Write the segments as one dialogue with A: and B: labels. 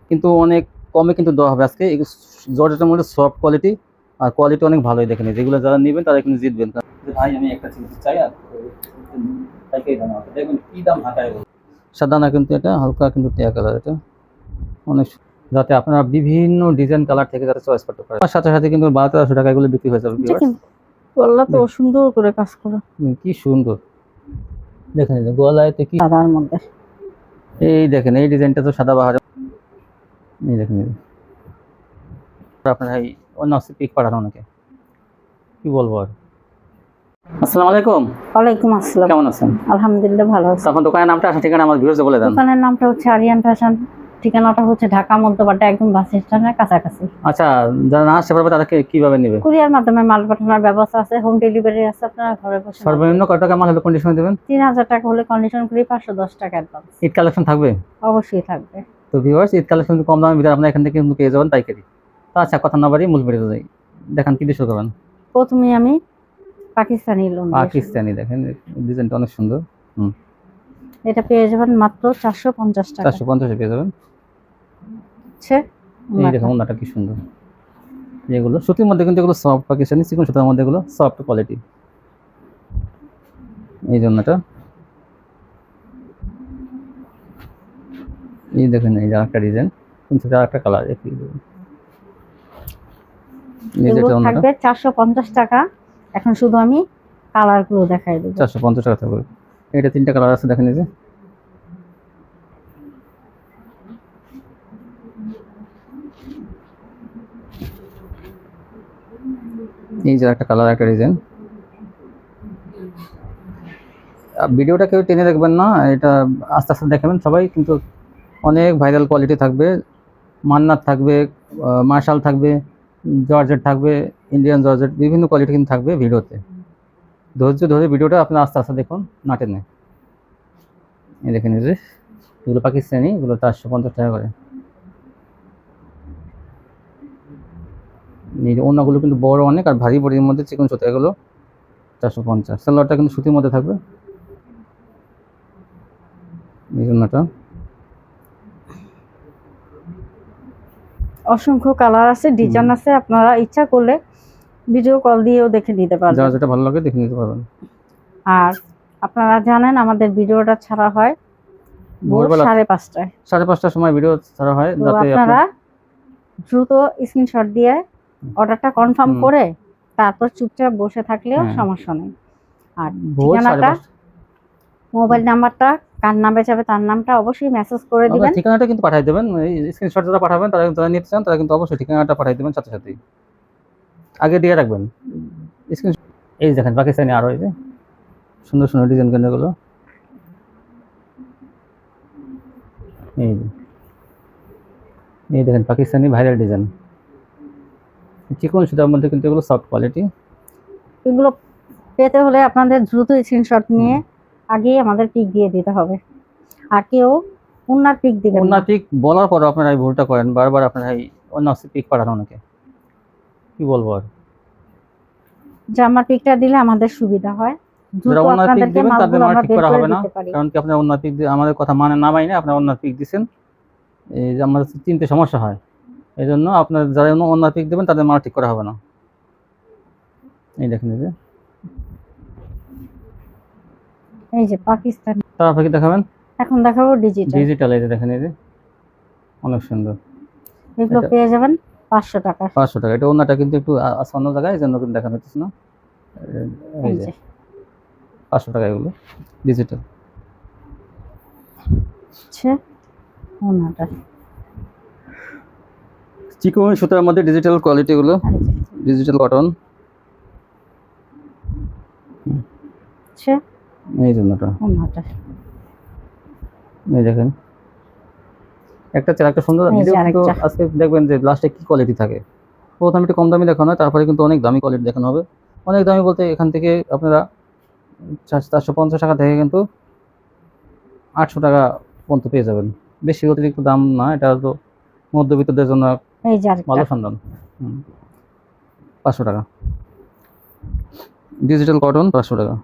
A: কিন্তু অনেক কমে কিন্তু দেওয়া হবে আজকে। জর্জেটের মধ্যে সফট কোয়ালিটি, আর কোয়ালিটি অনেক ভালোই দেখেন। যেগুলো যারা নেবেন তারা কিন্তু জিতবেন। ভাই আমি একটা চিনতে চাই, আর দেখবেন কি দাম ঢাকায় সাদা না, কিন্তু এটা হালকা কিন্তু টিয়া কালার। এটা অনেক যাতে আপনারা বিভিন্ন ডিজাইন কালার থেকে যাতে চয়েস করতে পারেন। তার সাথে সাথে কিন্তু 1200 টাকা এগুলো বিক্রি হয়ে যাবে।
B: গলা তো সুন্দর করে কাজ করা,
A: কি সুন্দর দেখেন। গলায় তো কি
B: সাদার মধ্যে,
A: এই দেখেন এই ডিজাইনটা তো সাদা বাহার। এই দেখেন আপনার এই অন্য পিক পাঠানো অনেকে, কি বলবো আর। আসসালামু আলাইকুম।
B: ওয়ালাইকুম আসসালাম।
A: কেমন আছেন?
B: আলহামদুলিল্লাহ ভালো আছি।
A: আপনার দোকানের নামটা আসলে ঠিকানা আমার ভিউয়ার্সদের বলে দেন।
B: দোকানের নামটা হচ্ছে আরিয়ান ফ্যাশন, ঠিকানাটা হচ্ছে ঢাকা মধ্যপাড়া, একদম বাস স্ট্যান্ডের কাছাকাছি।
A: আচ্ছা, যারা না আসতে পারবে তাদেরকে কিভাবে নেবে?
B: কুরিয়ার মাধ্যমে মাল পাঠানোর ব্যবস্থা আছে, হোম ডেলিভারি আছে, আপনারা ঘরে বসে।
A: সর্বনিম্ন কত টাকা মাল হলে কন্ডিশন দেবেন?
B: 3000 টাকা হলে কন্ডিশন করি, 510 টাকা অ্যাডভান্স।
A: ঈদ কালেকশন থাকবে?
B: অবশ্যই থাকবে।
A: তো ভিউয়ার্স, ঈদ কালেকশন কম দামের ভিতরে আপনারা এখান থেকে কিন্তু পেয়ে যাবেন পাইকারি। তো আচ্ছা, কথা না বাড়িয়ে মূল ভিডিওতে যাই। দেখান কি দিয়ে শুরু করবেন?
B: প্রথমে আমি পাকিস্তানি লোন।
A: পাকিস্তানি দেখেন, ডিজাইনটা অনেক সুন্দর।
B: এটা পেয়ে যাবেন মাত্র 450 টাকা।
A: 450 পেয়ে যাবেন। এই দেখুন ওনাটা কি সুন্দর। এগুলো সুতির মধ্যে কিন্তু এগুলো সফট পাকিস্তানি চিকন সুতার মধ্যে এগুলো সফট কোয়ালিটি। এই জন্যটা এই দেখেন, এই যে একটা ডিজাইন, কিন্তু একটা কালার একই।
B: থাকবে 450 টাকা। এখন শুধু আমি কালারগুলো দেখাই দেব।
A: 450 টাকা থাকবে। এটা 3টা কালার আছে দেখেন। এই যে একটা কালার, একটা ডিজাইন। ভিডিওটা কেউ টেনে দেখবেন না, এটা আস্তে আস্তে দেখাবেন সবাই। কিন্তু অনেক ভাইরাল কোয়ালিটি থাকবে, মান্নাত থাকবে, মার্শাল থাকবে, জর্জেট থাকবে, ইন্ডিয়ান জর্জেট, বিভিন্ন কোয়ালিটি কিন্তু থাকবে ভিডিওতে। ধৈর্য ধরে ভিডিওটা আপনার আস্তে আস্তে দেখুন, না টেনে। এই দেখেন, এই যে এগুলো পাকিস্তানি, এগুলো 450 টাকা করে। এই যে অন্যগুলো কিন্তু বড় অনেক, আর ভারী বড়ির মধ্যে চিকন সুতা, এগুলো 450। সালোয়ারটা কিন্তু সুতির মধ্যে থাকবে। এই জন্যটা
B: অসংখ্য কালার আছে, ডিজাইন আছে, আপনারা ইচ্ছা করলে ভিডিও কল দিয়েও দেখে নিতে পারবেন।
A: যার যেটা ভালো লাগে দেখে নিতে পারবেন।
B: আর আপনারা জানেন আমাদের ভিডিওটা ছাড়া হয় ভোরবেলা 5:30টায়।
A: 5:30টার সময় ভিডিও ছাড়া হয়, যাতে
B: আপনারা দ্রুত স্ক্রিনশট দিয়ে অর্ডারটা কনফার্ম করে তারপর চুপচাপ বসে থাকলেও সমস্যা নেই। আর ঠিকানাটা, মোবাইল নাম্বারটা, কার নামে যাবে তার নামটা অবশ্যই মেসেজ করে দিবেন।
A: ঠিকানাটা কিন্তু পাঠিয়ে দেবেন। এই স্ক্রিনশট যারা পাঠাবেন তারা কিন্তু নিতে চান, তারা কিন্তু অবশ্যই ঠিকানাটা পাঠিয়ে দেবেন সাথে সাথেই, আগে দিয়ে রাখবেন স্ক্রিনশট। এই দেখেন পাকিস্তানি আরো এই যে সুন্দর সুন্দর ডিজাইন গুলো। এই দেখেন পাকিস্তানি ভাইরাল ডিজাইন, চিকন সুতার মধ্যে কিন্তু এগুলো সফট কোয়ালিটি।
B: এগুলো পেতে হলে আপনাদের দ্রুত স্ক্রিনশট নিয়ে আগে আমাদের পিক দিয়ে দিতে হবে। আর কেউ ওনার পিক দিবেন না।
A: ওনার পিক বলার পর আপনারা এই ভুলটা করেন বারবার, আপনারা এই অন্য পিক পাঠানো অনেকে, কি বলবো আর।
B: জামার পিকটা দিলে আমাদের সুবিধা হয়, দ্রুত আপনাদেরকে মালগুলো আমরা বের করে দিতে পারি।
A: কারণ কি আপনারা অন্য পিক দিয়ে আমাদের কথা মানে না মাইনে আপনারা অন্য পিক দিবেন, এই যে আমাদের চিনতে সমস্যা হয়। এই জন্য আপনারা যারা অন্য পিক দেবেন তাদের মাল ঠিক করা হবে না। এই দেখেন,
B: এই যে পাকিস্তানি।
A: তারপর কি দেখাবেন?
B: এখন দেখাবো ডিজিটাল।
A: এই যে দেখেন, এই যে অনেক সুন্দর।
B: এগুলো পেয়ে যাবেন 500 টাকা।
A: 500 টাকা। এটা অন্যটা কিন্তু একটু অন্য জায়গায়, এই জন্য কিন্তু দেখানো হচ্ছে না। এই যে 500 টাকা এগুলো ডিজিটাল।
B: ওনাটা
A: চিকন সুতার মধ্যে ডিজিটাল কোয়ালিটি, গুলো ডিজিটাল কটন। এই জন্যটা ওনাটা এই দেখেন একটা সুন্দর ভিডিও। কিন্তু আজকে দেখবেন যে লাস্টে কি কোয়ালিটি থাকে। প্রথমে একটু কম দামি দেখানো হয়, তারপরে কিন্তু অনেক দামি কোয়ালিটি দেখানো হবে। অনেক দামি বলতে এখান থেকে আপনারা 450 টাকা থেকে কিন্তু 800 টাকা পর্যন্ত পেয়ে যাবেন। বেশি অতিরিক্ত দাম না, এটা তো মধ্যবিত্তদের জন্য ভালো সন্ধান। 500 টাকা ডিজিটাল কটন, 500 টাকা।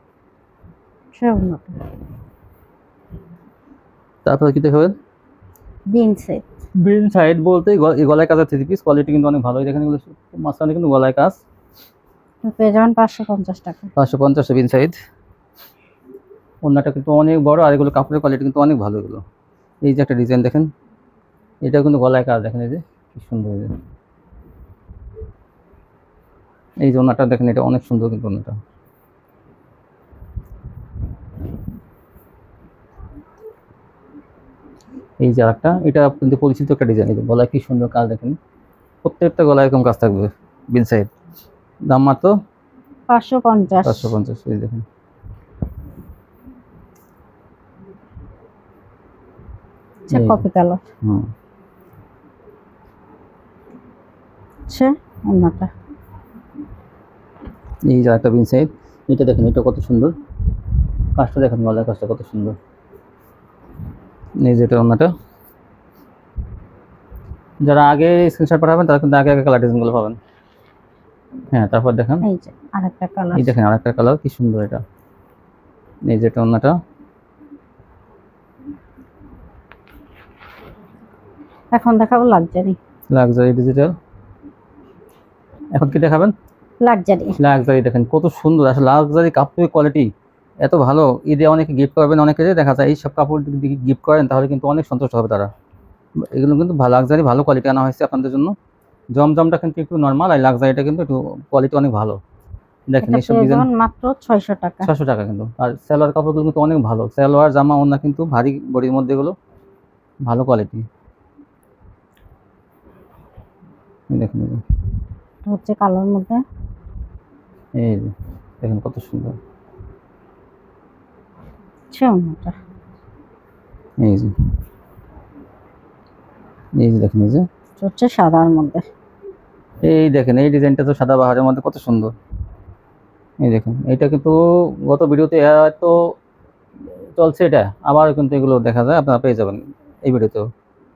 A: তারপরে কি দেখাবেন?
B: বিন সেট।
A: বিন সাইড বলতে এই গলায় কাজের 3 পিস কোয়ালিটি কিন্তু অনেক ভালো। দেখেন এগুলো মাঝখানে কিন্তু গলায় কাজ,
B: পেয়ে যাবেন 550 টাকা।
A: 550 বিন সাইড। ওড়নাটা কিন্তু অনেক বড়, আর এগুলো কাপড়ের কোয়ালিটি কিন্তু অনেক ভালো এগুলো। এই যে একটা ডিজাইন দেখেন, এটা কিন্তু গলায় কাজ দেখেন, এই যে কি সুন্দর। এই যে ওড়নাটা দেখেন, এটা অনেক সুন্দর কিন্তু ওড়নাটা। এই যে আরেকটা, এটা কিন্তু পরিচিত একটা ডিজাইন। এই যে গলায় কি সুন্দর কাজ দেখেন, প্রত্যেকটা গলায় এরকম কাজ থাকবে বিন সাইড। দাম মাত্র
B: 550।
A: 550। এই দেখেন,
B: কপি কালার। ওড়নাটা
A: এই যে একটা বিন সাইড, এটা দেখেন, এটা কত সুন্দর কাজটা দেখেন, গলার কাজটা কত সুন্দর। এই যে এটা ওড়নাটা, যারা আগে স্ক্রিনশট পাঠাবেন তারা কিন্তু আগে আগে কালার ডিজাইনগুলো পাবেন। হ্যাঁ, তারপর দেখেন
B: এই যে আরেকটা কালার।
A: এই দেখেন আরেকটা কালার, কি সুন্দর এটা। এই যে এটা ওড়নাটা।
B: এখন দেখাবো লাক্সারি।
A: Luxury digital. এখন কি দেখাবেন?
B: লাক্সারি।
A: লাক্সারি দেখেন কত সুন্দর, আসলে লাক্সারি কাপড়ের কোয়ালিটি এত ভালো। ঈদে অনেকে গিফট করবেন, অনেকে দেখা যায় এই সব কাপড় যদি গিফট করেন তাহলে কিন্তু অনেক সন্তুষ্ট হবে তারা। এগুলো কিন্তু লাক্সারি ভালো কোয়ালিটি আনা হয়েছে আপনাদের জন্য। জমজমটা কিন্তু একটু নর্মাল, আর লাক্সারিটা কিন্তু একটু কোয়ালিটি অনেক ভালো। দেখেন এইসব ডিজাইন
B: মাত্র 600 টাকা।
A: 600 টাকা কিন্তু। আর সালোয়ার কাপড়গুলো কিন্তু অনেক ভালো, সালোয়ার জামা ওড়না কিন্তু ভারী বডির মধ্যে, এগুলো ভালো কোয়ালিটি। দেখেন
B: হচ্ছে কালোর মধ্যে,
A: এই যে দেখেন কত সুন্দর।
B: ওড়নাটা
A: এই যে দেখেন, এই যে
B: হচ্ছে সাদার মধ্যে।
A: এই দেখেন এই ডিজাইনটা তো সাদা বাহারের মধ্যে কত সুন্দর। এই দেখুন, এটা কিন্তু গত ভিডিওতে এত চলছে, এটা আবার কিন্তু এগুলো দেখা যায়, আপনারা পেয়ে যাবেন এই ভিডিওতেও।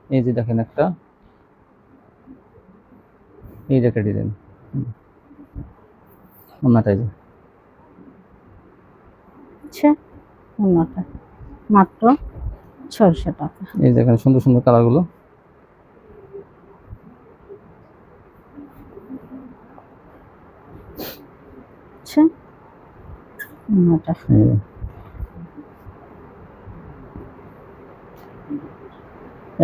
A: এই যে দেখেন একটা, এই যে একটা ডিজাইন ওড়নাটাই যে
B: ওড়নাটা মাত্র 600 টাকা।
A: এই দেখেন সুন্দর সুন্দর কালারগুলো।
B: ওড়নাটা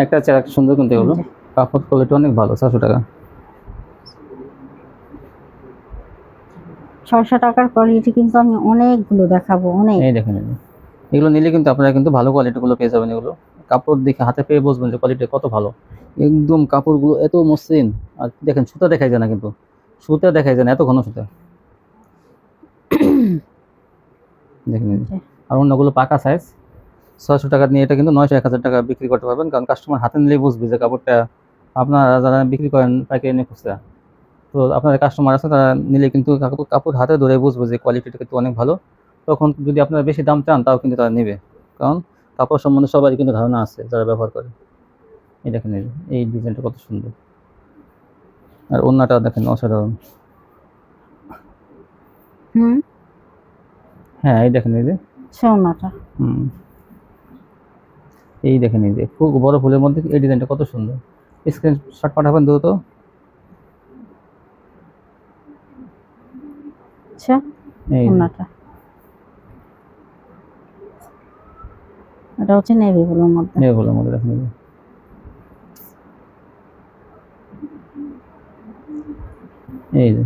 A: একটা চেয়ার একটা সুন্দর কিন্তু এগুলো, কাপড় কোয়ালিটি অনেক ভালো। 600 টাকা।
B: 600 টাকার কোয়ালিটি কিন্তু আমি অনেকগুলো দেখাবো, অনেক।
A: এই দেখেন এগুলো নিলে কিন্তু আপনারা কিন্তু ভালো কোয়ালিটিগুলো পেয়ে যাবেন। এগুলো কাপড় দেখে হাতে পেয়ে বুঝবেন যে কোয়ালিটি কত ভালো। একদম কাপড়গুলো এত মসৃণ, আর দেখেন সুতা দেখাই যায় না, কিন্তু সুতা দেখাই যায় না, এত ঘন সুতা। দেখেন আর অন্যগুলো পাকা সাইজ। 600 টাকা নিয়ে এটা কিন্তু 900-1000 টাকা বিক্রি করতে পারবেন, কারণ কাস্টমার হাতে নিলেই বুঝবে যে কাপড়টা। আপনারা যারা বিক্রি করেন পাইকারি নিয়ে খুচরা, তো আপনাদের কাস্টমার আছে, তারা নিলে কিন্তু কাপড় হাতে ধরে বুঝবে যে কোয়ালিটিটা কিন্তু অনেক ভালো। তখন যদি আপনারা বেশি দাম চান তাও কিন্তু তারা নেবে, কারণ কাপড় সম্বন্ধে সবারই কিন্তু ধারণা আছে যারা ব্যবহার করে। এই দেখেন এই ডিজাইনটা কত সুন্দর, আর ওড়নাটা দেখেন অসাধারণ। হ্যাঁ, এই দেখেন এই যে
B: ওড়নাটা।
A: এই দেখেন এই যে খুব বড় ফুলের মধ্যে এই ডিজাইনটা কত সুন্দর। স্ক্রিনশট পাঠাবেন দ্রুত। এই
B: ওড়নাটা এটা হচ্ছে নেভি ব্লুর মধ্যে।
A: নেভি ব্লুর মধ্যে দেখেন এই যে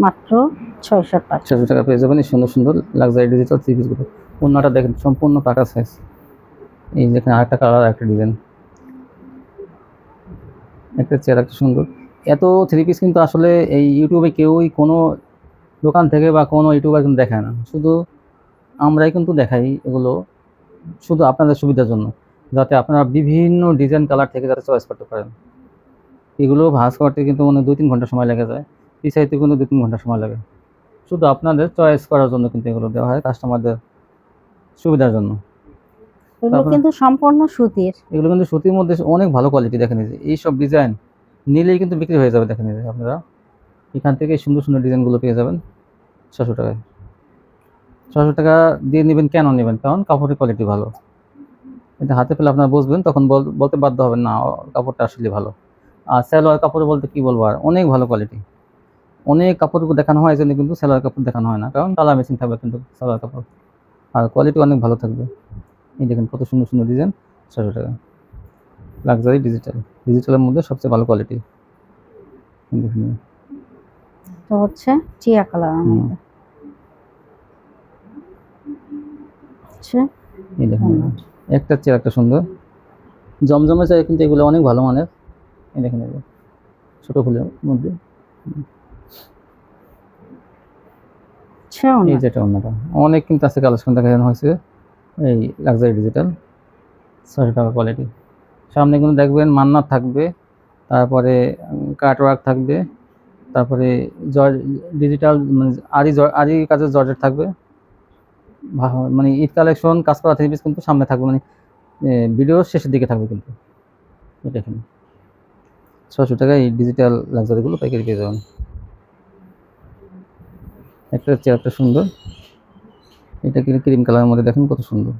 B: মাত্র 600 টাকা।
A: 600 টাকা পেয়ে যাবেন এই সুন্দর সুন্দর লাক্সারি ডিজিটাল থ্রি পিসগুলো। ওড়নাটা দেখেন সম্পূর্ণ পাকা সাইজ। এই দেখেন আরেকটা কালার, একটা ডিজাইন, একটা চেয়ার একটা সুন্দর। এত থ্রি পিস কিন্তু আসলে এই ইউটিউবে কেউই কোনো দোকান থেকে বা কোনো ইউটিউবার কিন্তু দেখায় না, শুধু আমরাই কিন্তু দেখাই এগুলো, শুধু আপনাদের সুবিধার জন্য, যাতে আপনারা বিভিন্ন ডিজাইন কালার থেকে যাতে চয়েস করতে পারেন। এগুলো ভাঁজ করতে কিন্তু 2-3 ঘন্টা সময় লেগে যায়, পিছাইতে কিন্তু 2-3 ঘন্টা সময় লাগে। শুধু আপনাদের চয়েস করার জন্য কিন্তু এগুলো দেওয়া হয়, কাস্টমারদের সুবিধার জন্য।
B: এগুলো কিন্তু সম্পূর্ণ সুতির।
A: এগুলো কিন্তু সুতির মধ্যে অনেক ভালো কোয়ালিটি। দেখেন এই সব ডিজাইন নিলেই কিন্তু বিক্রি হয়ে যাবে। দেখেন আপনারা এখান থেকে সুন্দর সুন্দর ডিজাইনগুলো পেয়ে যাবেন 600 টাকায়। টাকা দিয়ে নেবেন। কেন নেবেন? কারণ কাপড়ের কোয়ালিটি ভালো। এটা হাতে পেলে আপনারা বুঝবেন, তখন বলতে বাধ্য হবেন না কাপড়টা আসলে ভালো। আর সালোয়ার কাপড় বলতে কি বলবো, আর অনেক ভালো কোয়ালিটি। অনেক কাপড় দেখানো হয়, এই জন্য কিন্তু সালোয়ার কাপড় দেখানো হয় না, কারণ কালার মেশিন থাকবে কিন্তু সালোয়ার কাপড়, আর কোয়ালিটি অনেক ভালো থাকবে। এই দেখেন কত সুন্দর সুন্দর ডিজাইন, 600 টাকা। লাক্সারি ডিজিটালের মধ্যে সবচেয়ে ভালো কোয়ালিটি। দেখুন,
B: তো হচ্ছে চিয়া কালার মধ্যে। আচ্ছা,
A: এই দেখুন একটা চেয়ে একটা সুন্দর জমজমে চাই, কিন্তু এগুলো অনেক ভালো মানের। এই দেখেন এগুলো ছোট ফুলের মধ্যে। এই যেটা অন্যটা অনেক কিন্তু আছে, কালেকশন দেখানো হয়েছে। এই লাক্সারি ডিজিটাল 600 টাকা কোয়ালিটি। সামনে কিন্তু দেখবেন মান্নাত থাকবে, তারপরে কাটওয়ার্ক থাকবে, তারপরে ডিজিটাল মানে আরি কাজের জর্জেট থাকবে। মানে ঈদ কালেকশন কাজ করা 3 পিস কিন্তু সামনে থাকবে, মানে ভিডিওর শেষের দিকে থাকবে কিন্তু। এটা দেখেন 600 টাকায় এই ডিজিটাল লাক্সারিগুলো পাইকারি পেয়ে যাবেন। একটা চেয়ারটা সুন্দর, এটা কিন্তু ক্রিম কালারের মধ্যে, দেখেন কত সুন্দর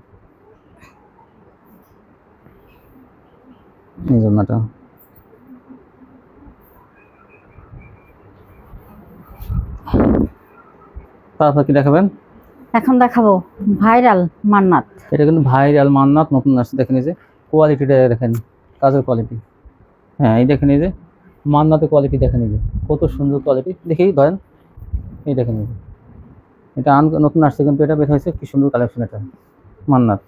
A: এই জন্যটা। তারপর কি দেখাবেন?
B: এখন দেখাবো ভাইরাল মান্নাত।
A: এটা কিন্তু ভাইরাল মান্নাত নতুন আসছে, দেখেন এই যে কোয়ালিটিটা দেখেন, কাজের কোয়ালিটি। হ্যাঁ এই দেখেন এই যে মান্নাতের কোয়ালিটি, দেখেন এই যে কত সুন্দর কোয়ালিটি। দেখেই ধরেন, এই দেখেন এই যে এটা নতুন আসছে, কিন্তু এটা বের হয়েছে, কি সুন্দর কালেকশন। এটা মান্নাত,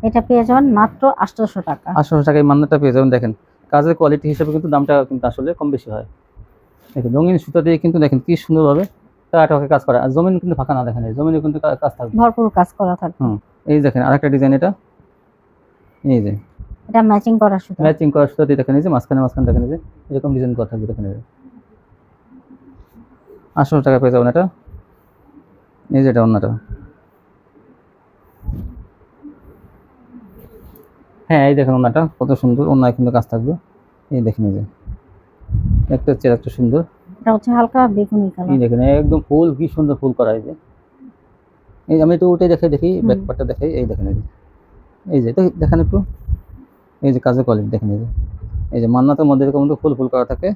B: এটা পেয়ে যাবেন মাত্র 800 টাকা।
A: 800 টাকায় মান্নাতটা পেয়ে যাবেন। দেখেন কাজের কোয়ালিটি হিসেবে কিন্তু দামটা কিন্তু আসলে কম বেশি হয়। দেখেন রঙিন সুতা দিয়ে কিন্তু দেখেন কি সুন্দরভাবে কাটওয়ার্কে কাজ করা, আর জমিন কিন্তু ফাঁকা না, দেখেন জমিনে কিন্তু কাজ থাকবে,
B: ভরপুর কাজ করা থাকবে।
A: এই দেখেন আরেকটা ডিজাইন, এটা এই যে
B: এটা ম্যাচিং করা সুতা,
A: ম্যাচিং করা সুতা দিয়ে দেখেন এই যে মাঝখানে দেখেন এই যে এরকম ডিজাইন করা থাকবে, দেখেন এই যে 800 টাকা পেয়ে যাবেন এটা। এই যে এটা অন্যটা, হ্যাঁ এই দেখেন ওনাটা কত সুন্দর, ওনায় কিন্তু কাজ থাকবে। এই দেখেন এই যে একটা চেয়ে একটা সুন্দর,
B: এটা হচ্ছে হালকা বেগুনি
A: এই
B: কালার।
A: দেখেন একদম ফুল, কি সুন্দর ফুল করা। এই যে এই আমি একটু উঠে দেখি ব্যাক পার্টটা দেখাই। এই দেখেন এই যে তো দেখেন একটু, এই যে কাজের কোয়ালিটি দেখেন, এই যে মান্নাতের মধ্যে এরকম কিন্তু ফুল করা থাকে,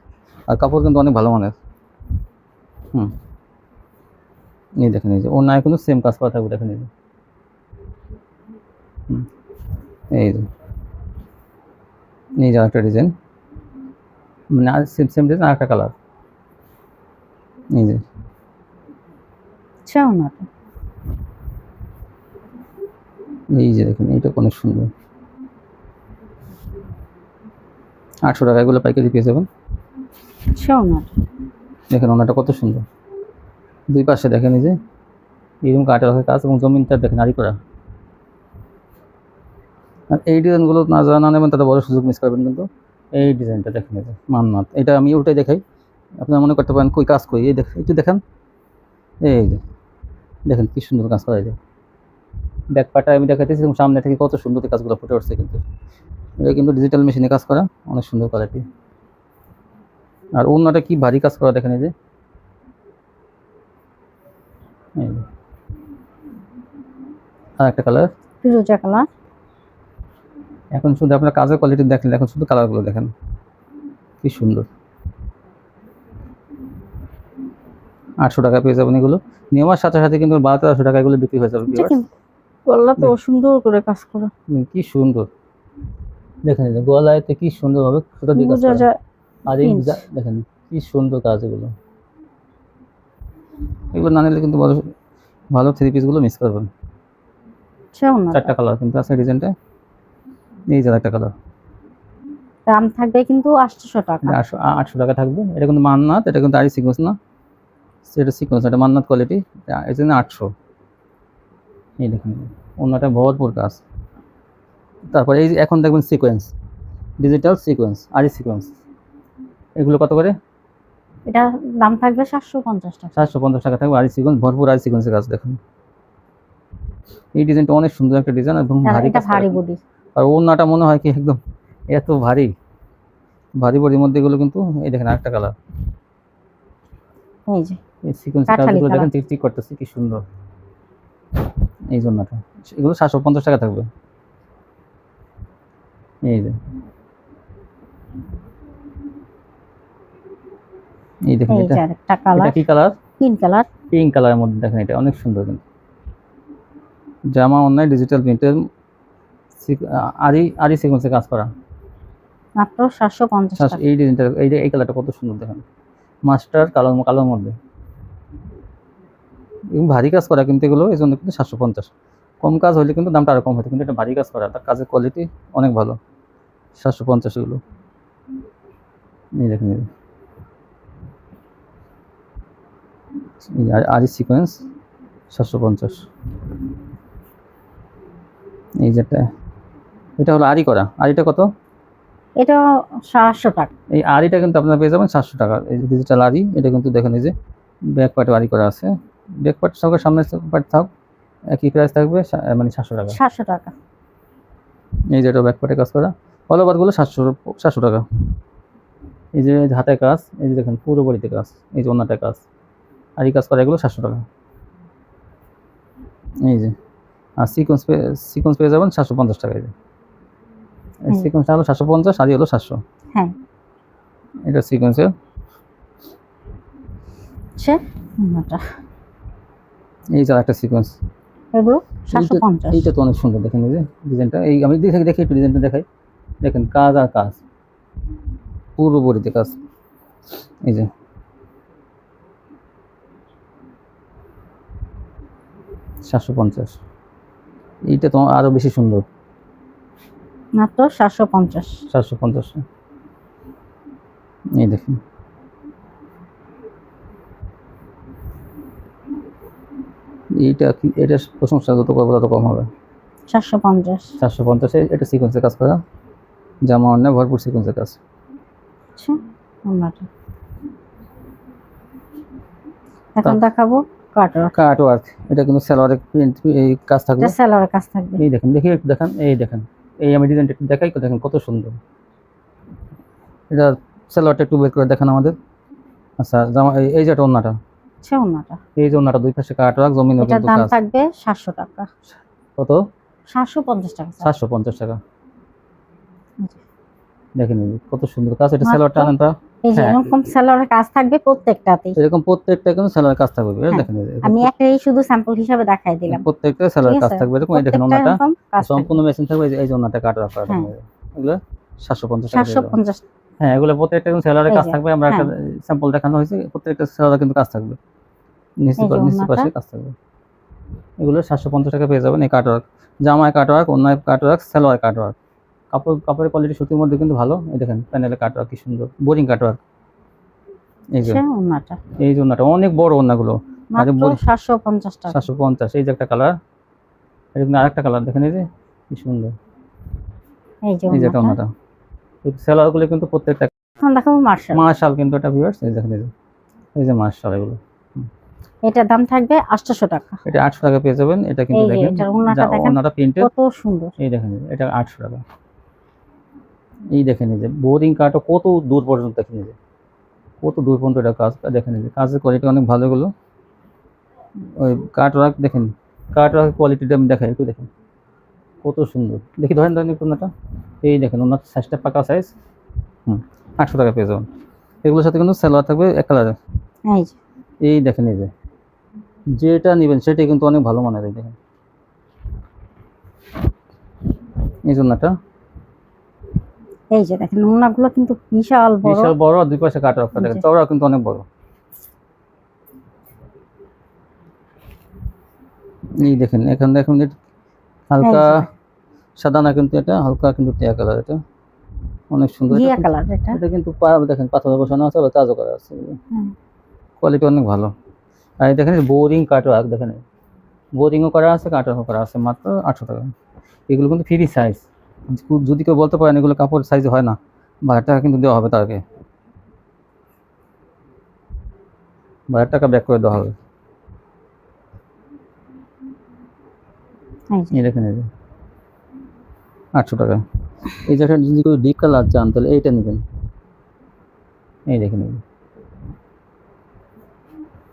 A: আর কাপড় কিন্তু অনেক ভালো মানের। এই দেখেন এই যে ওনায় কিন্তু সেম কাজ করা থাকবে, দেখেন এই যে এই যে এই যে আরেকটা ডিজাইন, মানে সেম ডিজাইন আরেকটা কালার। এই যে এই যে দেখেন এইটা অনেক সুন্দর, 800 টাকা এগুলো পাইকারি পেয়ে যাবেন। দেখেন ওনাটা কত সুন্দর, দুই পাশে দেখেন এই যে এরকম কাঠের কাজ, এবং জমিনটা দেখেন আরি করা। আর এই ডিজাইনগুলো না যারা না নেবেন তাদের বড় সুযোগ মিস করবেন, কিন্তু এই ডিজাইনটা দেখেন এই যে মান্নাত, এটা আমি ওটাই দেখাই, আপনারা মনে করতে পারেন কই কাজ করি। এই দেখেন একটু দেখেন, এই যে দেখেন কি সুন্দর কাজ করা যায়। ব্যাক পার্টটা আমি দেখাইতেছি, এবং সামনে থেকে কত সুন্দর কাজগুলো ফুটে উঠছে। কিন্তু এটা কিন্তু ডিজিটাল মেশিনে কাজ করা, অনেক সুন্দর কোয়ালিটি। আর অন্যটা কি ভারী কাজ করা, দেখেন এই যে আর একটা কালার
B: ফিরোজা কালার।
A: এখন শুধু আপনার কাজের কোয়ালিটি দেখেন, এখন শুধু কালারগুলো দেখেন কি সুন্দর। 800 টাকা পেয়ে যাবেন এগুলো। নেওয়ার সাথে সাথে কিন্তু 1200 টাকা এগুলো বিক্রি হয়ে যাবে।
B: গলা তো সুন্দর করে কাজ করা,
A: কি সুন্দর দেখেন, গলায়তে কি সুন্দর ভাবে সুতা দিয়ে কাজ করা, আর এই দেখেন কি সুন্দর কাজ। এগুলো না নিলে কিন্তু ভালো 3 পিসগুলো মিস করবেন। 4টা কালার কিন্তু আছে ডিজাইনটা, এই যে একটা কালার।
B: দাম থাকবে কিন্তু 800 টাকা।
A: 800 টাকা থাকবে। এটা কিন্তু মান্নাত, এটা কিন্তু আরি সিকোয়েন্স না, সেটা সিকোয়েন্স, এটা মান্নাত কোয়ালিটি, এর জন্য 800। এই দেখুন অন্যটা ভরপুর কাজ। তারপরে এই যে এখন দেখবেন সিকোয়েন্স, ডিজিটাল সিকোয়েন্স, আরি সিকোয়েন্স, এগুলো কত করে?
B: এটা দাম থাকবে 750 টাকা।
A: 750 টাকা থাকবে আরি সিকোয়েন্স, ভরপুর আরি সিকোয়েন্সের কাজ। দেখুন এই ডিজাইনটা অনেক সুন্দর একটা ডিজাইন, এবং ভারী কাজ,
B: ভারী বডি।
A: আর ওন্নাটা মনে হয় কি একদম এত ভারী বডির মধ্যে এগুলো কিন্তু। এই দেখেন আরেকটা কালার,
B: এই যে
A: এই সিকোয়েন্স কাজগুলো দেখেন, টিক করতেছে কি সুন্দর। এই জন্যটা, এগুলো 750 টাকা থাকবে। এই যে এই দেখেন,
B: এই
A: এটা
B: যে আরেকটা
A: এটা
B: কালার,
A: কি কালার?
B: Pink colour.
A: পিঙ্ক কালারের মধ্যে দেখেন, এটা অনেক সুন্দর কিন্তু জামা অন্যায় ডিজিটাল প্রিন্টের আরি আরি সিকোয়েন্সে কাজ করা।
B: মাত্র 750 টাকা।
A: এই ডিজাইনটা, এই কালারটা কত সুন্দর দেখেন, মাস্টার কালোর মধ্যে, এবং ভারী কাজ করা কিন্তু এগুলো, এই জন্য কিন্তু 750। কম কাজ হলে কিন্তু দামটা আরো কম হতো, কিন্তু এটা ভারী কাজ করা, তার কাজের কোয়ালিটি অনেক ভালো। 750 এগুলো। এই দেখেন, আরি সিকোয়েন্স 750। এই যেটা, এটা হলো আরি করা, আরিটা কত?
B: এটা 700 টাকা।
A: এই আরিটা কিন্তু আপনারা পেয়ে যাবেন 700 টাকা। এই যে ডিজিটাল আরি, এটা কিন্তু দেখেন এই যে ব্যাক পার্টে আরি করা আছে, ব্যাক পার্ট সঙ্গে সামনের পার্ট থাক, একই প্রাইস থাকবে, মানে 700 টাকা।
B: 700 টাকা।
A: এই যে এটা ব্যাক পার্টে কাজ করা, অল ওভারগুলো 700 টাকা। এই যে হাতে কাজ, এই যে দেখেন পুরো বডিতে কাজ, এই যে অন্যটা কাজ, আরি কাজ করা, এগুলো 700 টাকা। এই যে আর সিকোয়েন্স পেয়ে যাবেন 750 টাকা। এই যে সিকোয়েন্সটা হলো 750, আরি হলো 700।
B: হ্যাঁ,
A: এটা সিকোয়েন্সের।
B: অন্যটা
A: এই যে একটা সিকোয়েন্স,
B: এগুলো 750।
A: এইটা তো অনেক সুন্দর দেখেন, এই যে ডিজাইনটা, এই আমি দেখি একটু ডিজাইনটা দেখাই, দেখেন কাজ আর কাজ, পুরো বডিতে কাজ। এই যে 750, এইটা তো আরো বেশি সুন্দর।
B: মাত্র 750।
A: 750। এই দেখুন, এইটা কি, এটা প্রশংসা যত করবো তত কম হবে।
B: 750।
A: 750 এটা সিকোয়েন্সের কাজ করা, জামা অন্য ভরপুর সিকোয়েন্সের কাজ।
B: আচ্ছা, অন্যটা এখন দেখাবো
A: কাট ওয়ার্ক, এটা কিন্তু সালোয়ারের প্রিন্ট, এই কাজ থাকবে,
B: এটা সেলরের কাজ থাকবে।
A: এই দেখেন, দেখি একটু দেখান, এই দেখেন, এই আমি ডিজাইনটা একটু দেখাই, দেখেন কত সুন্দর। এটা সালোয়ারটা একটু বের করে দেখেন আমাদের। আচ্ছা, জামা এই যে এটা ওন্নাটা,
B: আচ্ছা, অন্যটা
A: এই যে ওন্নাটা দুই পাশে কাট ওয়ার্ক, জমিনও
B: এটার
A: কিন্তু
B: দাম
A: কাজ।
B: থাকবে 700 টাকা।
A: কত?
B: 750 টাকা।
A: 750 টাকা। দেখেন এই কত সুন্দর কাজ, এটা সালোয়ারটা আনেন তা।
B: এই যে
A: হ্যাঁ,
B: এরকম সেলরের কাজ থাকবে প্রত্যেকটাতেই,
A: এরকম প্রত্যেকটা কিন্তু সালোয়ারের কাজ থাকবে,
B: হ্যাঁ,
A: দেখেন এই যে
B: আমি একটাই শুধু স্যাম্পল হিসাবে দেখাই দিলাম।
A: প্রত্যেকটা সালোয়ারের কাজ থাকবে, এরকম এই দেখেন
B: প্রত্যেকটা
A: ওন্নাটা
B: এরকম কাজ
A: সম্পূর্ণ
B: থাকবে।
A: মেশিন থাকবে, এই যে ওন্নাটা কাট ওয়ার্ক করা, দেখেন
B: হ্যাঁ,
A: এগুলো 750 টাকা।
B: 750।
A: হ্যাঁ, এগুলো প্রত্যেকটা কিন্তু সেলারের
B: এই
A: কাজ
B: যে,
A: থাকবে, আমরা একটা স্যাম্পল দেখানো হয়েছে, প্রত্যেকটা সেলারে কিন্তু কাজ থাকবে, নিচে
B: এই যে
A: নিচে
B: ওন্নাটা।
A: পাশে কাজ থাকবে। এগুলো 750 টাকা পেয়ে যাবেন। এই কাটওয়ার্ক, জামায় কাটওয়ার্ক, অন্যায় কাটওয়ার্ক, সালোয়ার কাটওয়ার্ক, কাপড়ের কোয়ালিটি সুতির মধ্যে কিন্তু ভালো। এই দেখেন প্যানেলের কাটওয়ার্ক কি সুন্দর, বোরিং কাটওয়ার্ক। এই যে
B: আচ্ছা, অন্যটা
A: এই যে ওন্নাটা অনেক বড়, ওন্নাগুলো
B: মাত্র 750 টাকা।
A: 750। এই যে একটা কালার, এরকম আরেকটা কালার দেখেন, এই যে কি সুন্দর,
B: এই যে
A: এই যে একটা
B: ওন্নাটা।
A: ওন্নাটা। সেলারগুলো কিন্তু প্রত্যেকটা
B: এখন দেখাবো মার্শাল।
A: মাশাল, কিন্তু এটা ভিউয়ার্স এই দেখেন, এই যে মাশাল, এগুলো
B: এটার দাম থাকবে 800 টাকা।
A: এটা 800 টাকা পেয়ে যাবেন। এটা কিন্তু
B: এই যে
A: দেখেন
B: এটার ওন্নাটা দেখেন
A: ওন্নাটা প্রিন্টেড,
B: কত সুন্দর।
A: এই দেখেন এটা 800 টাকা। এই দেখেন এই যে বোরিং কাটও কত দূর পর্যন্ত, দেখেন এই যে কত দূর পর্যন্ত এটা কাজ, দেখেন এই যে কাজের কোয়ালিটি অনেক ভালো। এগুলো ওই কাট ওয়ার্ক, দেখেন কাট ওয়ার্ক কোয়ালিটিটা আমি দেখাই একটু, দেখেন কত সুন্দর। দেখি ধরেন একটু ওন্নাটা, এই দেখেন ওন্নার সাইজটা পাকা সাইজ। 800 টাকা পেয়ে যাবেন। এগুলোর সাথে কিন্তু সালোয়ার থাকবে এক কালারের।
B: এই যে
A: এই দেখেন এই যে যেটা নেবেন সেটাই কিন্তু অনেক ভালো মানের। এই দেখেন এই জন্যটা,
B: এই যে দেখেন ওন্নাগুলো কিন্তু বিশাল বড়,
A: বিশাল বড়, আর দুই পাশে কাট ওয়ার্ক, দেখেন চওড়া কিন্তু অনেক বড়। এই দেখেন এখন দেখুন, হালকা সাদা না, কিন্তু এটা হালকা কিন্তু টিয়া কালার, এটা অনেক সুন্দর।
B: ঘিয়া কালার এটা।
A: এটা কিন্তু দেখেন পাথরে বসানো আছে, আবার কাজও করা আছে, কোয়ালিটি অনেক ভালো। আর এই দেখেন বোরিং কাট ওয়ার্ক, দেখেন বোরিংও করা আছে, কাট ওয়ার্কও করা আছে, মাত্র 800 টাকা। এগুলো কিন্তু ফ্রি সাইজ, যদি কেউ বলতে পারেন এগুলো কাপড় সাইজ হয় না, 1000 টাকা কিন্তু দেওয়া হবে তাকে, 1000 টাকা ব্যাক করে দেওয়া হবে। এই দেখেন এই যে 800 টাকা। এই জায়গাটা যদি কেউ ডিপ কালার চান তাহলে এইটা নেবেন। এই দেখেন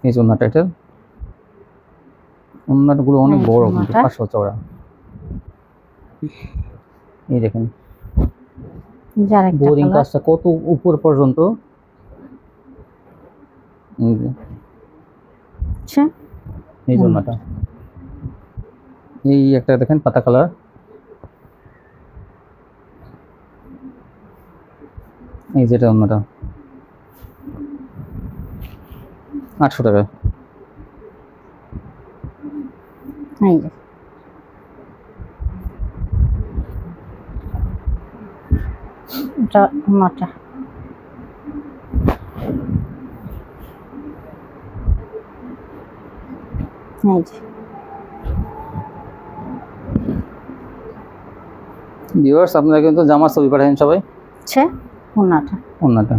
A: এই জন্যটা, এটা ওন্নাগুলো অনেক
B: এই
A: বড় কিন্তু
B: ওন্নাটা।
A: 500 চওড়া। এই দেখেন
B: যার একটা
A: বোরিং
B: কালার।
A: কাজটা কত উপর পর্যন্ত। এই যে
B: আচ্ছা,
A: এই জন্যটা, এই একটা দেখেন পাতা কালার, এই যেটা অন্যটা 800 টাকা।
B: এই যে এটা ওন্নাটা। এই যে
A: ভিউয়ার্স আপনারা কিন্তু জামার ছবি পাঠাবেন সবাই।
B: আচ্ছা, ওন্নাটা।
A: অন্যটা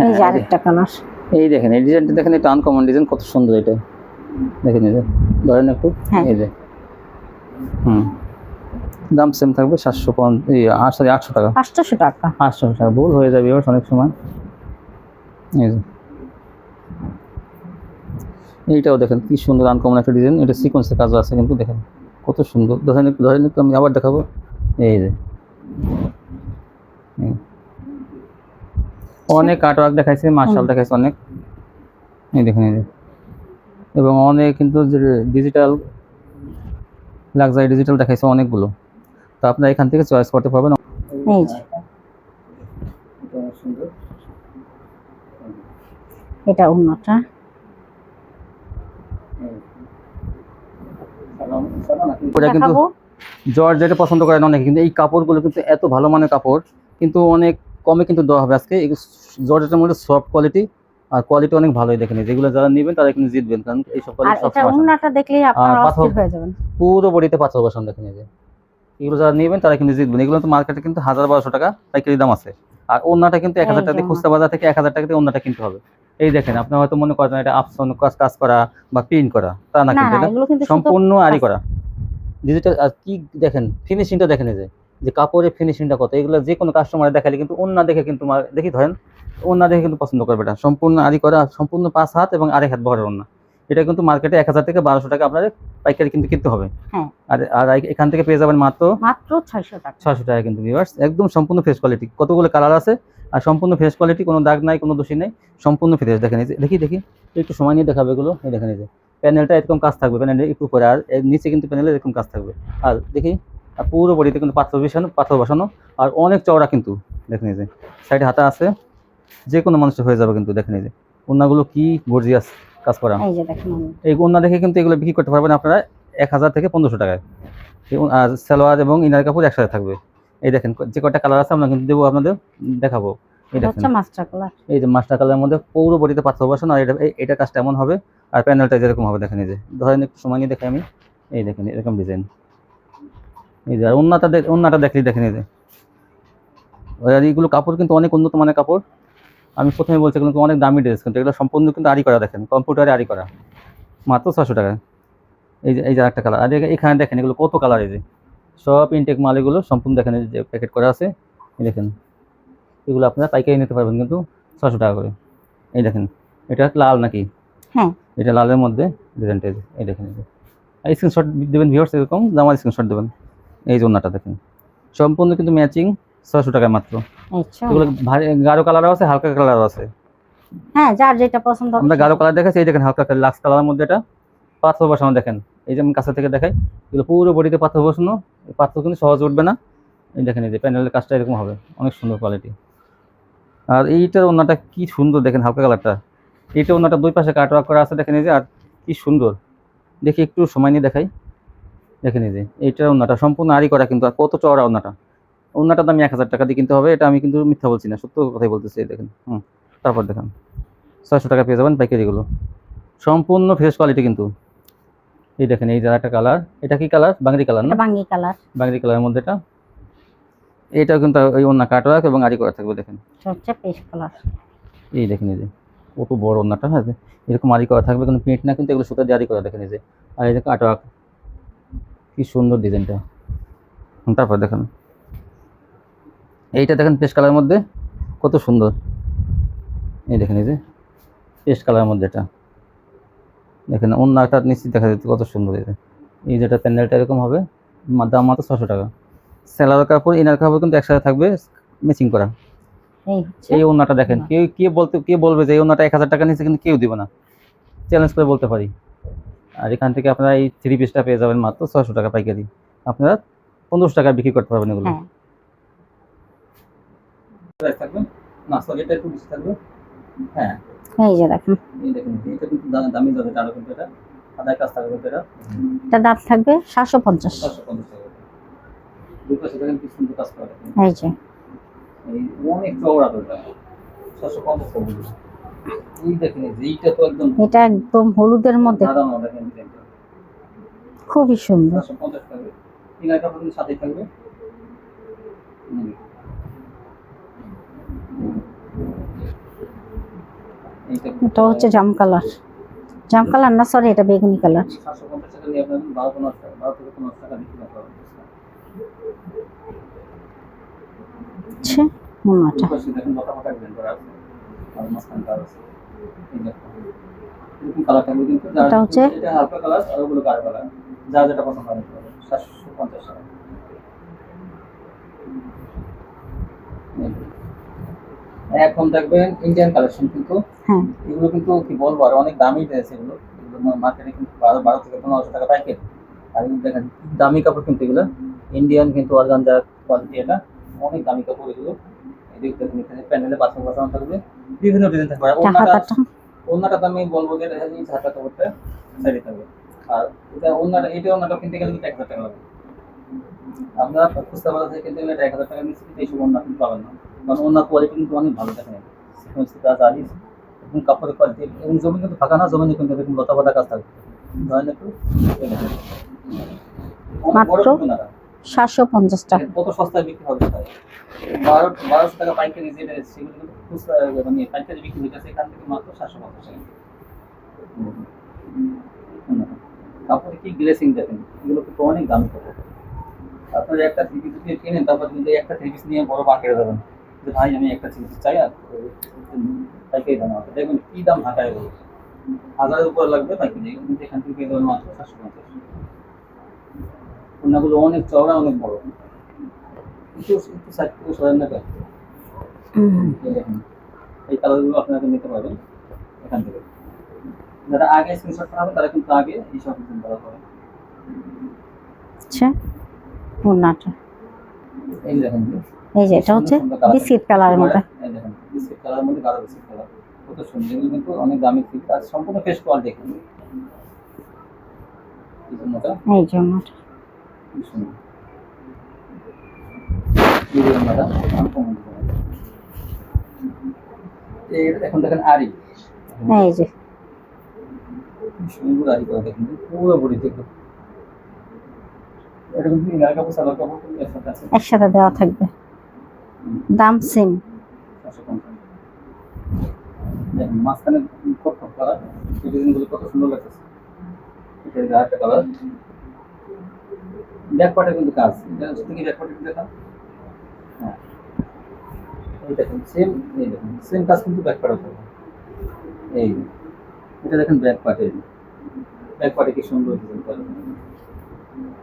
B: এই যে আরেকটা কালার।
A: এই দেখেন এই ডিজাইনটা দেখেন, এটা আনকমন ডিজাইন, কত সুন্দর এটা। দেখেন এই যে ধরেন একটু,
B: হ্যাঁ।
A: এই যে দাম সেম থাকবে 800 টাকা।
B: 800 টাকা।
A: 800 টাকা ভুল হয়ে যাবে ভিউয়ার্স অনেক সময়। এই যে এইটাও দেখেন কি সুন্দর আনকমন একটা ডিজাইন, এটা সিকোয়েন্সের কাজ আছে কিন্তু দেখেন কত সুন্দর। ধরেন একটু আমি আবার দেখাবো। এই যে অনেক কাটওয়ার্ক দেখাইছে, মার্শাল দেখাইছে অনেক। এই দেখেন এই যে, এবং অনেক কিন্তু ডিজিটাল লাক্সারি ডিজিটাল দেখাইছে অনেকগুলো। তো আপনারা এখান থেকে চয়েস করতে পারবেন।
B: এই যে এটা ওন্নাটা।
A: ওটা কিন্তু
B: দেখাবো।
A: জর্জেটে পছন্দ করেন অনেকে, কিন্তু এই কাপড়গুলো কিন্তু এত ভালো মানের কাপড়, কিন্তু অনেক কমে কিন্তু দেওয়া হবে আজকে। জর্জেটের মধ্যে সফট কোয়ালিটি আর কোয়ালিটি অনেক ভালোই, দেখেন যেগুলো যারা নেবেন তারা কিন্তু জিতবেন, কারণ এইসব
B: আর
A: কোয়ালিটি
B: এটা
A: সবসময় আসে না।
B: ওন্নাটা দেখলেই আপনারা
A: পাথর
B: অস্থির হয়ে যাবেন।
A: পুরো বডিতে পাথর বসানো, দেখেন এই যে এগুলো যারা নেবেন তারা কিন্তু জিতবেন। এগুলো তো মার্কেটে কিন্তু 1000-1200 টাকা পাইকারি দাম আছে, আর ওন্নাটা কিন্তু 1000 টাকা দিয়ে খুচরা বাজার থেকে 1000 টাকা দিয়ে ওন্নাটা কিনতে হবে। এই দেখেন আপনি হয়তো মনে করেন এটা আপসন কাজ করা বা প্রিন্ট করা, তা না,
B: না
A: কিন্তু
B: না,
A: এটা
B: এগুলো কিন্তু
A: সম্পূর্ণ আরি করা ডিজিটাল। আর কি দেখেন ফিনিশিংটা দেখেন, এই যে কাপড়ের ফিনিশিংটা কত। এগুলো যে কোনো কাস্টমারে দেখালে কিন্তু ওন্না দেখে কিন্তু দেখি ধরেন ওন্না দেখে কিন্তু পছন্দ করবে। এটা সম্পূর্ণ আরি করা, সম্পূর্ণ 5 হাত এবং 2.5 হাত বহরের ওন্না। এটা কিন্তু মার্কেটে 1000 থেকে 1200 টাকা আপনাদের পাইকারি কিন্তু কিনতে হবে।
B: হ্যাঁ।
A: আর এখান থেকে পেয়ে যাবেন মাত্র
B: 600 টাকা।
A: 600 টাকা কিন্তু ভিউয়ার্স, একদম সম্পূর্ণ ফ্রেশ কোয়ালিটি, কতগুলো কালার আছে আর সম্পূর্ণ ফ্রেশ কোয়ালিটি, কোনো দাগ নাই, কোনো দোষী নেই, সম্পূর্ণ ফ্রেশ। দেখেন এই যে দেখি একটু সময় নিয়ে দেখাবে এগুলো। এই দেখেন এই যে প্যানেলটা এরকম কাজ থাকবে, প্যানেলের একটু উপরে আর এর নিচে কিন্তু প্যানেলের এরকম কাজ থাকবে। আর দেখি আর পুরো বডিতে কিন্তু পাথর বসানো আর অনেক চওড়া কিন্তু। দেখেন এই যে সাইডে হাতা আছে, যে কোনো মানুষের হয়ে যাবে কিন্তু। দেখেন এই যে ওন্নাগুলো কি গর্জিয়াস কাজ করা।
B: এই যে দেখেন
A: এই ওন্না দেখে কিন্তু এগুলো বিক্রি করতে পারবেন আপনারা 1000 থেকে 1500 টাকায়। আর সালোয়ার এবং ইনার কাপড় একসাথে থাকবে। এই দেখেন যে কয়টা কালার আছে আমরা কিন্তু দেবো আপনাদের, দেখাবো। এই
B: এটা
A: দেখেন
B: হচ্ছে মাস্টার কালার।
A: এই যে মাস্টার কালারের মধ্যে পুরো বডিতে পাথর বসানো, আর এটা কাজটা এমন হবে, আর প্যানেলটা যেরকম হবে। দেখেন এই যে ধরেন একটু সময় নিয়ে দেখে আমি, এই দেখেন এরকম ডিজাইন। এই যে আর ওন্নাটা দেখলেই দেখেন এই যে, আর এইগুলো কাপড় কিন্তু অনেক উন্নত মানের কাপড়। আমি প্রথমে বলছি কিন্তু অনেক দামি ড্রেস, কিন্তু এগুলো সম্পূর্ণ কিন্তু আরি করা। দেখেন কম্পিউটারে আরি করা, মাত্র 600 টাকা। এই যে একটা কালার, আর এখানে দেখেন এগুলো কত কালার। এই যে সব ইনটেক মাল, এগুলো সম্পূর্ণ দেখেন এই যে প্যাকেট করা আছে। এই দেখেন এগুলো আপনারা পাইকারি নিতে পারবেন কিন্তু 600 টাকা করে। এই দেখেন এটা লাল নাকি?
B: হ্যাঁ,
A: এটা লালের মধ্যে ডিজাইনটা। এই দেখেন এই যে স্ক্রিনশট দেবেন ভিউয়ার্স, এরকম জামার স্ক্রিনশট দেবেন। এই যে ওন্নাটা দেখেন সম্পূর্ণ কিন্তু ম্যাচিং, 600 টাকায় মাত্র।
B: আচ্ছা।
A: এগুলো গাঢ় কালারও আছে, হালকা কালারও আছে।
B: হ্যাঁ, যার যেটা পছন্দ হবে।
A: আমরা গাঢ় কালার দেখাচ্ছি, এই দেখেন হালকা লাক্স কালারের মধ্যে এটা পাথর বসানো। দেখেন এই যে আমি কাছে থেকে দেখাই, এগুলো পুরো বডিতে পাথর বসানো। এই পাথর কিন্তু সহজে উঠবে না। এই দেখেন এই যে প্যানেলের কাজটা এরকম হবে, অনেক সুন্দর কোয়ালিটি। আর এইটার ওন্নাটা কি সুন্দর, দেখেন হালকা কালারটা। এইটা ওন্নাটা দুই পাশে কাটওয়ার্ক করা আছে, দেখেন এই যে, আর কি সুন্দর। দেখি একটু সময় নিয়ে দেখাই। দেখেন এই যে এইটার ওন্নাটা সম্পূর্ণ আরি করা কিন্তু, আর কত চওড়া ওন্নাটা। ওন্নাটা দাম 1000 টাকা দিয়ে কিনতে হবে, এটা আমি কিন্তু মিথ্যা বলছি না, সত্য কথাই বলতেছি। এই দেখেন তারপর দেখেন 600 টাকা পেয়ে যাবেন পাইকারিগুলো, সম্পূর্ণ ফ্রেশ কোয়ালিটি কিন্তু। এই দেখেন এই যে একটা কালার, এটা কি কালার? বাঙ্গি কালার না?
B: বাঙ্গি কালার।
A: বাঙ্গি কালারের মধ্যে এটাও কিন্তু ওই ওন্না কাটওয়ার্ক এবং আরি করা থাকবে। দেখেন
B: হচ্ছে পেস্ট কালার।
A: এই দেখেন এই যে কত বড় ওন্নাটা, হ্যাঁ এরকম আরি করা থাকবে, কিন্তু প্রিন্ট না, কিন্তু এগুলো সুতা দিয়ে আরি করা। দেখেন এই যে, আর এই যে কাটওয়ার্ক, কি সুন্দর ডিজাইনটা। তারপর দেখেন এইটা দেখেন পেস্ট কালারের মধ্যে কত সুন্দর। এই দেখেন এই যে পেস্ট কালারের মধ্যে এটা, দেখেন ওন্নাটা নিশ্চিত দেখা যাচ্ছে কত সুন্দর। এই যেটা প্যান্ডেলটা এরকম হবে, দাম মাত্র 600 টাকা। সেলার কাপড় ইনার কাপড় কিন্তু একসাথে থাকবে, ম্যাচিং করা।
B: এই হচ্ছে
A: এই ওন্নাটা দেখেন, কে বলবে যে এই ওন্নাটা 1000 টাকা নিচে, কিন্তু কেউ দিবে না, চ্যালেঞ্জ করে বলতে পারি। আর এখান থেকে আপনারা এই 3 পিসটা পেয়ে যাবেন মাত্র 600 টাকা পাইকারি। আপনারা 1500 টাকা বিক্রি করতে পারবেন এগুলো।
B: হ্যাঁ
A: প্রাইস থাকবে না, সরি এটা একটু বেশি থাকবে। হ্যাঁ
B: এই যে দেখেন,
A: এই দেখেন এটা কিন্তু দামি যাবে, আরো কিন্তু এটা আদায় কাজ থাকবে, কিন্তু এটা
B: এটা দাম থাকবে 750।
A: 750 টাকা। দুই পাশে দেখেন কি সুন্দর কাজ করা, দেখেন
B: এই যে
A: এই অনেক চওড়া তো এটা, 750 টাকা। এই দেখেন এইটা তো একদম
B: এটা একদম হলুদের মধ্যে
A: দাঁড়ানো, দেখেন ডিজাইনটা
B: খুবই সুন্দর।
A: 750 টাকা। ইনার কাপড় কিন্তু সাথেই থাকবে।
B: এটা হচ্ছে জাম কালার, জাম কালার না সরি, এটা বেগুনি কালার।
A: 750 টাকা নিয়ে আপনার 12-15 টাকা, 12 থেকে 15 টাকা বিক্রি করতে পারবেন।
B: আচ্ছা ওন্নাটা,
A: পাশে দেখেন লতা পাতা ডিজাইন করা আছে, আর মাঝখানে কাজ আছে। এই দেখেন এরকম কালার থাকবে, কিন্তু
B: এটা হচ্ছে
A: এটা হালকা কালার আর ওগুলো গাঢ় কালার, যা যেটা পছন্দ হবে 750 টাকা। এখন দেখবেন ইন্ডিয়ান কালেকশন, কিন্তু
B: হ্যাঁ
A: এগুলো কিন্তু কি বলবো আর অনেক দামি রয়েছে এগুলো। এগুলো মার্কেটে কিন্তু 12 থেকে 1500 টাকা প্যাকেট। আর এগুলো দেখেন দামি কাপড়, কিন্তু এগুলো ইন্ডিয়ান কিন্তু অর্গানজা কোয়ালিটি, এটা অনেক দামি কাপড় এগুলো। এদিক দেখুন এখানে প্যান্ডেলে বাছানো বাছানো থাকবে, বিভিন্ন ডিজাইন থাকবে। আর ওন্নাটা তো আমি বলবো যে এটা এই ছাতা কাপড়টা সাইডে থাকবে। আর এটা ওন্নাটা কিনতে গেলে কিন্তু 1000 টাকা লাগবে। আপনারা খুচরা বাজার থেকে কিনতে গেলে 1000 টাকা নিচে কিন্তু এইসব ওন্না কিন্তু পাবেন না, কারণ ওন্নার কোয়ালিটি কিন্তু অনেক ভালো। দেখেন সিকোয়েন্স কাজ আর এবং কাপড়ের কোয়ালিটি, এবং জমি কিন্তু ফাঁকা না, জমিনে কিন্তু এরকম লতা পাতা কাজ থাকবে। ধরেন একটু
B: মাত্র 750 টাকা।
A: কত সস্তায় বিক্রি হবে, 1200 টাকা পাইকারি, যেটা সেগুলো কিন্তু খুচরা মানে পাইকারি বিক্রি হচ্ছে এখান থেকে মাত্র 750 টাকা। কাপড়ে কি গ্লেসিং দেখেন, এগুলো কিন্তু অনেক দামি কাপড়। আপনারা একটা থ্রি পিস যদি কেনেন, তারপর কিন্তু একটা থ্রি পিস নিয়ে বড় মার্কেটে যাবেন যে ভাই আমি একটা থ্রি পিস চাই, আর পাইকারি দাম আছে, দেখবেন কি দাম ঢাকায় এগুলো 1000-এর উপরে লাগবে পাইকারি, কিন্তু এখান থেকে পেয়ে যাবেন মাত্র 750। ওনাগুলো অনেক চওড়া, অনেক বড়, একটু সাইড থেকে সরেন না কেন। এই দেখেন এই কালারগুলো আপনারা নিতে পারবেন এখান থেকে। যারা আগে স্ক্রিনশট পাবেন তারা কিন্তু আগে এই সব কিছু করা হবে।
B: আচ্ছা ওন্নাটা
A: এই দেখেন,
B: এই যে এটা হচ্ছে বিস্কিট কালারের মধ্যে,
A: এই দেখেন বিস্কিট কালারের মধ্যে গাঢ় বিস্কিট কালার, কত সুন্দর। এগুলো কিন্তু অনেক দামি ফিট, আর সম্পূর্ণ ফ্রেশ কোয়ালিটি। দেখুন এই জন্যটা
B: এই যে ওন্নাটা
A: কি সুন্দর, এই জন্যটা আনকমন। এই এখন দেখেন আরি,
B: এই যে
A: কি সুন্দর আরি করা, দেখুন পুরো বডি থেকে। এটা কিন্তু ইনার কাপড় সালোয়ার কাপড় কিন্তু একসাথে আছে,
B: একসাথে দেওয়া থাকবে, দাম সেম।
A: 750। দেখেন মাঝখানে খট খট করা, এই ডিজাইনগুলো কত সুন্দর লাগতেছে। এটা আরেকটা কালার, ব্যাক পার্টে কিন্তু কাজ, এটা হচ্ছে কি ব্যাক পার্টে দেখা। হ্যাঁ এই দেখেন সেম, এই দেখেন সেম কাজ কিন্তু ব্যাক পার্টে হবে। এই এটা দেখেন ব্যাক পার্টে, ব্যাক পার্টে কি সুন্দর ডিজাইন করা,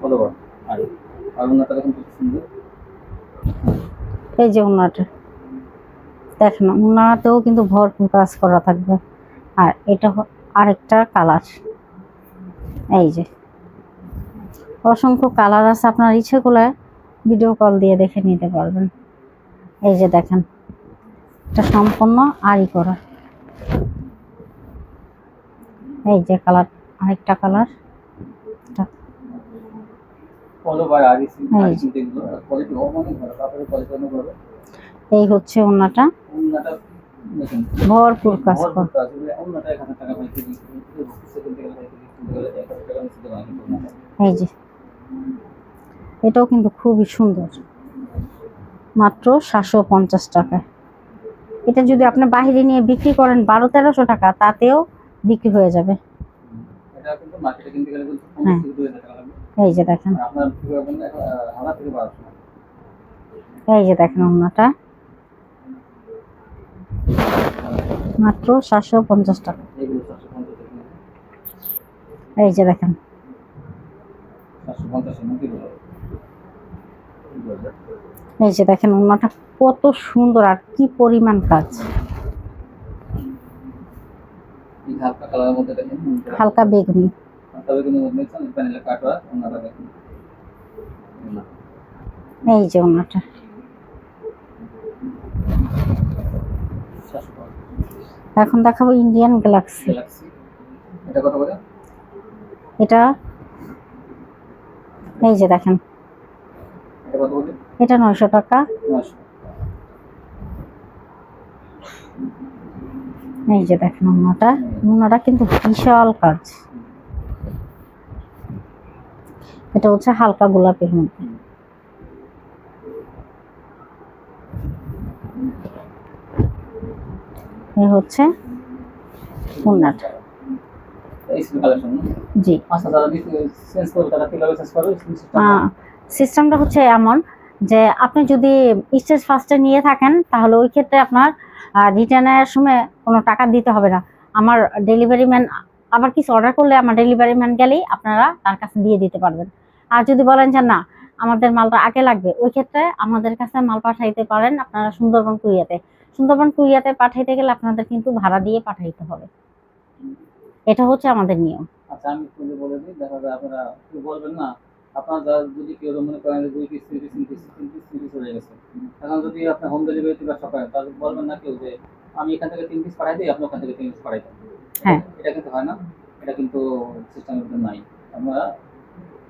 A: কত বড়। আর ওনাটা দেখেন কত সুন্দর।
B: এই যে ওন্নাটা দেখেন, ওন্নাতেও কিন্তু ভরপুর কাজ করা থাকবে। আর এটা আরেকটা কালার, এই যে অসংখ্য কালার আছে, আপনার ইচ্ছে করলে ভিডিও কল দিয়ে দেখে নিতে পারবেন। এই যে দেখেন এটা সম্পূর্ণ আরি করা, এই যে কালার আরেকটা কালার, এই হচ্ছে ওন্নাটা, ভরপুর কাজ করা। এই যে এটাও কিন্তু খুবই সুন্দর, মাত্র 750 টাকা। এটা যদি আপনি বাইরে নিয়ে বিক্রি করেন 1200-1300 টাকা, তাতেও বিক্রি হয়ে যাবে। হ্যাঁ এই যে দেখেন, এই যে দেখেন ওন্নাটা মাত্র 750 টাকা। এই যে দেখেন
A: 750 নাকি বলো?
B: এই যে দেখেন ওনাটা কত সুন্দর আর কি পরিমাণ কাজ।
A: এই হালকা কালারের মধ্যে দেখেন,
B: হালকা বেগুনি।
A: হালকা বেগুনির মধ্যে প্যানেলে কাটওয়া ওনাটা দেখেন।
B: এই যে ওনাটা
A: 750
B: এখন দেখাবো ইন্ডিয়ান গ্যালাক্সি।
A: গ্যালাক্সি। এটা কত করে?
B: এটা এই যে দেখেন
A: এটা কত করে?
B: এটা 900 টাকা।
A: 900।
B: এই যে দেখেন ওনাটা কিন্তু বিশাল কাজ। এটা হচ্ছে হালকা গোলাপের মধ্যে। এই হচ্ছে ওনাটা।
A: এই কালেকশন
B: জি।
A: আচ্ছা, যারা চেঞ্জ করবে তারা কিভাবে চেঞ্জ করবে?
B: সিস্টেমটা হচ্ছে এমন যে আপনি যদি স্টেজ ফার্স্টে নিয়ে থাকেন তাহলে ওই ক্ষেত্রে আপনার রিটার্নের সময় কোনো টাকা দিতে হবে না। আমার ডেলিভারি ম্যান আবার কিছু অর্ডার করলে আমার ডেলিভারি ম্যান গেলেই আপনারা তার কাছে দিয়ে দিতে পারবেন। আর যদি বলেন যে না আমাদের মালটা আগে লাগবে, ওই ক্ষেত্রে আমাদের কাছে মাল পাঠাইতে পারেন আপনারা সুন্দরবন কুরিয়াতে। সুন্দরবন কুরিয়াতে পাঠাইতে গেলে আপনাদের কিন্তু ভাড়া দিয়ে পাঠাইতে হবে। এটা হচ্ছে আমাদের নিয়ম।
A: আচ্ছা, আমি একটু বলে দিই, দেখা যায় আপনারা কেউ বলবেন না, আপনার যদি কেউ মনে করেন যে 2 পিস 3 পিস 3 পিস চলে গেছে, এখন যদি আপনি হোম ডেলিভারিতে ব্যবসা করেন তাহলে বলবেন না কেউ যে আমি এখান থেকে 3 পিস পাঠাই দিই, আপনি ওখান থেকে 3 পিস পাঠাই দেন।
B: হ্যাঁ,
A: এটা কিন্তু হয় না, এটা কিন্তু সিস্টেমের ভিতরে নাই। আমরা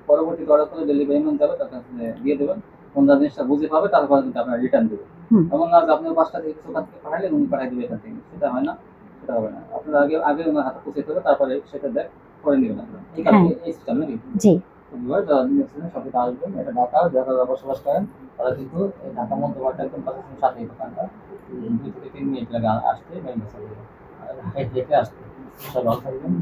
A: পরবর্তী অর্ডার করে ডেলিভারি ম্যান যাবে তার কাছে দিয়ে দেবেন, কোনটা জিনিসটা বুঝে পাবে তারপর কিন্তু আপনারা রিটার্ন দেবেন। এমন না যে আপনি 5টা থেকে কিছু ওখান থেকে পাঠাইলেন উনি পাঠাই দেবে এখান থেকে, সেটা হয় না, সেটা হবে না। আপনার আগে ওনার হাতে পৌঁছে দেবে, তারপরে সেটা দেখ করে নেবেন আপনারা। এই কারণে এই সিস্টেম নাকি?
B: জি।
A: যারা সবাই আসবেন, এটা ঢাকা যারা বসবাস করেন তারা কিন্তু ঢাকা মধ্যবারটা একদম কাছাকাছি সাথেই দোকানটা, 2 থেকে 3 মিনিট লাগে আসতে, হেঁটে আসতে। সবাই ভালো থাকবেন।